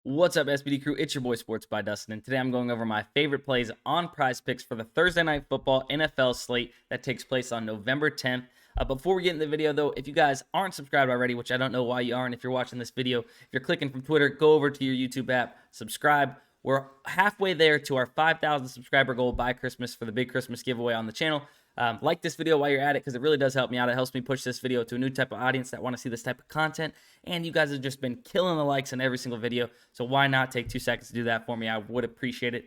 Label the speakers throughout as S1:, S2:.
S1: What's up, SBD Crew? It's your boy Sports by Dustin, and today I'm going over my favorite plays on PrizePicks for the Thursday Night Football NFL slate that takes place on November 10th. Before we get into the video, though, if you guys aren't subscribed already, which I don't know why you aren't if you're watching this video, if you're clicking from Twitter, go over to your YouTube app, subscribe. We're halfway there to our 5,000 subscriber goal by Christmas for the big Christmas giveaway on the channel. Like this video while you're at it because it really does help me out. It helps me push this video to a new type of audience that want to see this type of content. And you guys have just been killing the likes in every single video. So why not take 2 seconds to do that for me? I would appreciate it.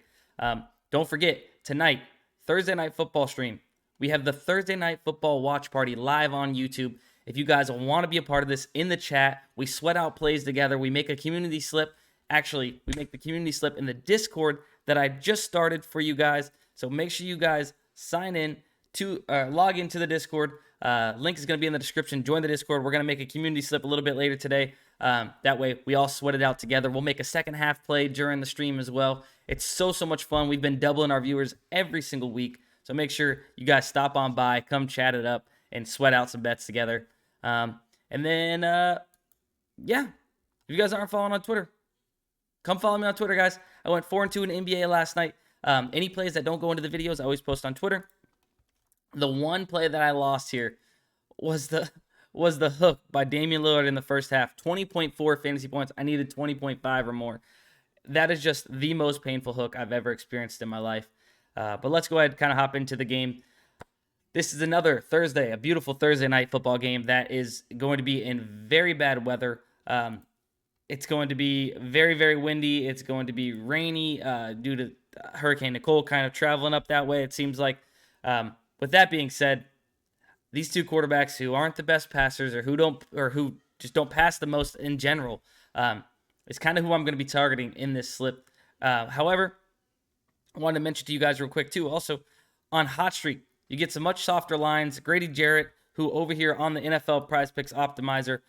S1: Don't forget, tonight, Thursday Night Football stream. We have the Thursday Night Football watch party live on YouTube. If you guys want to be a part of this, in the chat, we sweat out plays together. We make a community slip. Actually, we make the community slip in the Discord that I just started for you guys. So make sure you guys sign in to log into the Discord. Link is going to be in the description. Join the Discord. We're going to make a community slip a little bit later today. That way, we all sweat it out together. We'll make a second half play during the stream as well. It's so much fun. We've been doubling our viewers every single week. So make sure you guys stop on by, come chat it up, and sweat out some bets together. Yeah, if you guys aren't following on Twitter, come follow me on Twitter, guys. I went 4-2 in NBA last night. Any plays that don't go into the videos, I always post on Twitter. The one play that I lost here was the hook by Damian Lillard in the first half. 20.4 fantasy points. I needed 20.5 or more. That is just the most painful hook I've ever experienced in my life. But let's go ahead and kind of hop into the game. This is another Thursday, a beautiful Thursday night football game that is going to be in very bad weather. It's going to be very, very windy. It's going to be rainy due to Hurricane Nicole kind of traveling up that way, it seems like. With that being said, these two quarterbacks who aren't the best passers or who just don't pass the most in general is kind of who I'm going to be targeting in this slip. However, I wanted to mention to you guys real quick too. Also, on HOTSTREAK, you get some much softer lines. Grady Jarrett, who over here on the NFL PrizePicks Optimizer,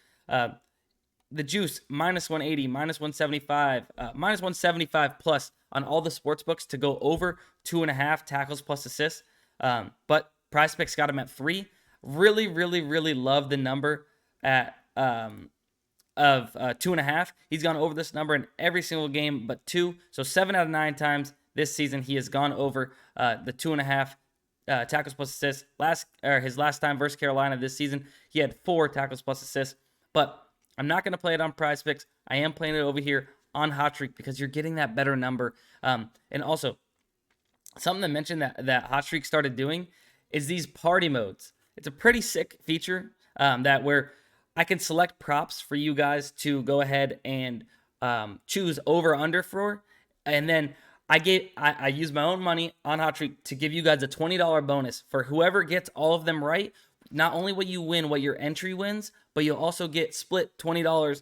S1: the juice minus 180, minus 175, minus 175 plus on all the sports books to go over 2.5 tackles plus assists. But PrizePicks got him at 3. Really love the number at of 2.5. He's gone over this number in every single game but 2. So 7 out of 9 times this season he has gone over the 2.5 tackles plus assists. His last time versus Carolina this season, he had 4 tackles plus assists. But I'm not going to play it on PrizePicks. I am playing it over here on HOTSTREAK because you're getting that better number. And also, something to mention that HOTSTREAK started doing is these party modes. It's a pretty sick feature that where I can select props for you guys to go ahead and choose over under for, and then I use my own money on HOTSTREAK to give you guys a $20 bonus for whoever gets all of them right. Not only will you win what your entry wins, but you'll also get split $20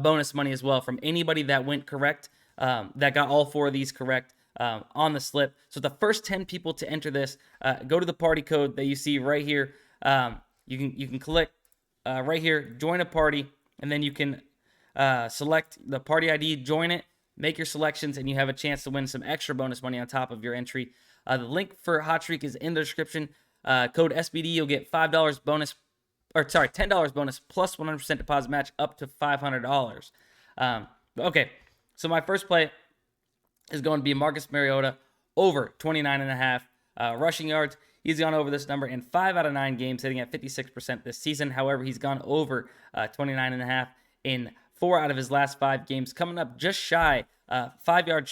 S1: bonus money as well from anybody that went correct, that got all 4 of these correct on the slip. So the first 10 people to enter this, go to the party code that you see right here. You can click right here, join a party, and then you can select the party ID, join it, make your selections, and you have a chance to win some extra bonus money on top of your entry. The link for HOTSTREAK is in the description. Code SBD, you'll get $10 bonus plus 100% deposit match up to $500. Okay, so my first play is going to be Marcus Mariota over 29.5 rushing yards. He's gone over this number in 5 out of 9 games, hitting at 56% this season. However, he's gone over 29.5 in 4 out of his last 5 games, coming up just shy, 6 yards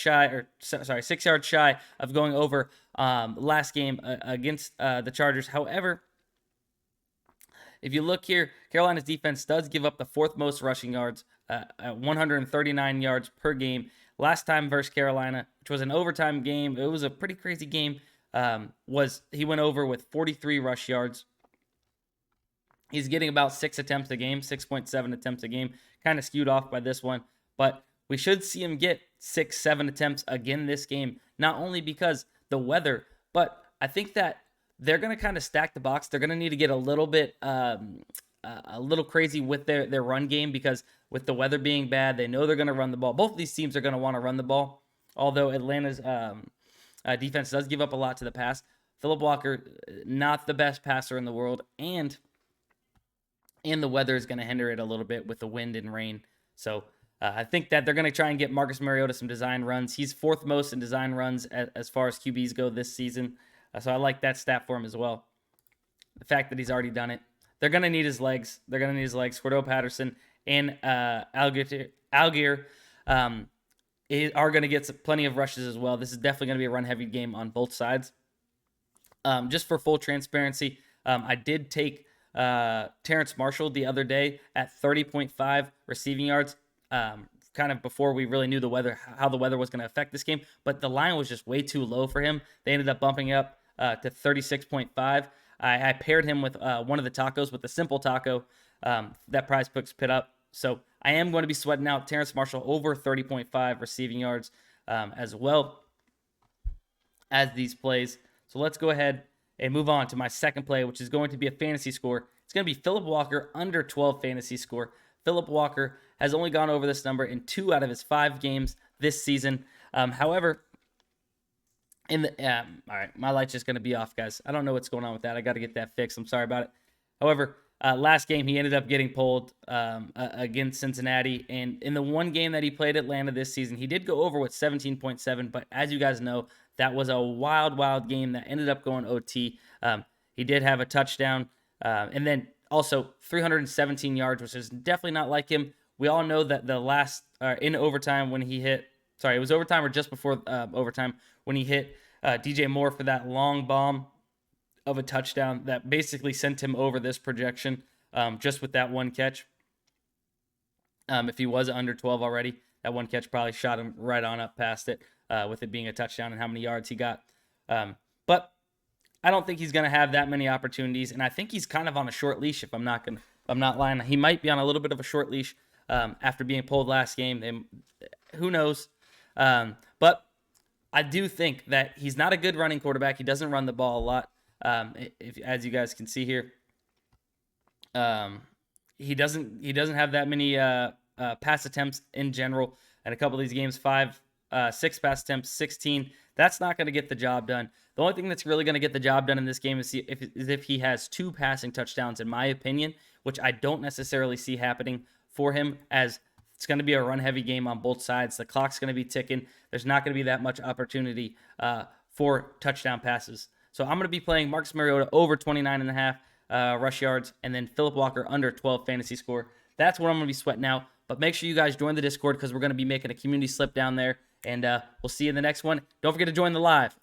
S1: shy of going over last game against the Chargers. However, if you look here, Carolina's defense does give up the 4th most rushing yards at 139 yards per game. Last time versus Carolina, which was an overtime game, it was a pretty crazy game, he went over with 43 rush yards. He's getting about 6 attempts a game, 6.7 attempts a game, kind of skewed off by this one. But we should see him get 6-7 attempts again this game, not only because the weather, but I think that they're going to kind of stack the box. They're going to need to get a little bit a little crazy with their run game because with the weather being bad, they know they're going to run the ball. Both of these teams are going to want to run the ball, although Atlanta's defense does give up a lot to the pass. Philip Walker, not the best passer in the world, and the weather is going to hinder it a little bit with the wind and rain. So I think that they're going to try and get Marcus Mariota some design runs. He's 4th most in design runs as far as QBs go this season. So I like that stat for him as well. The fact that he's already done it. They're going to need his legs. Cordell Patterson and Algier are going to get plenty of rushes as well. This is definitely going to be a run-heavy game on both sides. Just for full transparency, I did take Terrence Marshall the other day at 30.5 receiving yards, kind of before we really knew how the weather was going to affect this game. But the line was just way too low for him. They ended up bumping up to 36.5. I paired him with one of the tacos, with the simple taco that PrizePicks put up. So I am going to be sweating out Terrence Marshall over 30.5 receiving yards as well as these plays. So let's go ahead and move on to my second play, which is going to be a fantasy score. It's going to be Phillip Walker under 12 fantasy score. Phillip Walker has only gone over this number in 2 out of his 5 games this season. However, all right, my light's just going to be off, guys. I don't know what's going on with that. I got to get that fixed. I'm sorry about it. However, last game he ended up getting pulled against Cincinnati, and in the one game that he played Atlanta this season, he did go over with 17.7. But as you guys know, that was a wild game that ended up going OT. He did have a touchdown, and then also 317 yards, which is definitely not like him. We all know that the last in overtime when he hit. Sorry, it was overtime or just before overtime when he hit DJ Moore for that long bomb of a touchdown that basically sent him over this projection just with that one catch. If he was under 12 already, that one catch probably shot him right on up past it with it being a touchdown and how many yards he got. But I don't think he's going to have that many opportunities, and I think he's kind of on a short leash. If I'm not lying, he might be on a little bit of a short leash after being pulled last game. And who knows? But I do think that he's not a good running quarterback. He doesn't run the ball a lot. As you guys can see here, he doesn't have that many pass attempts in general. And a couple of these games, 6 pass attempts, 16. That's not going to get the job done. The only thing that's really going to get the job done in this game is if he has 2 passing touchdowns, in my opinion, which I don't necessarily see happening for him, as it's going to be a run-heavy game on both sides. The clock's going to be ticking. There's not going to be that much opportunity for touchdown passes. So I'm going to be playing Marcus Mariota over 29.5 rush yards, and then Phillip Walker under 12 fantasy score. That's what I'm going to be sweating out. But make sure you guys join the Discord because we're going to be making a community slip down there. And we'll see you in the next one. Don't forget to join the live.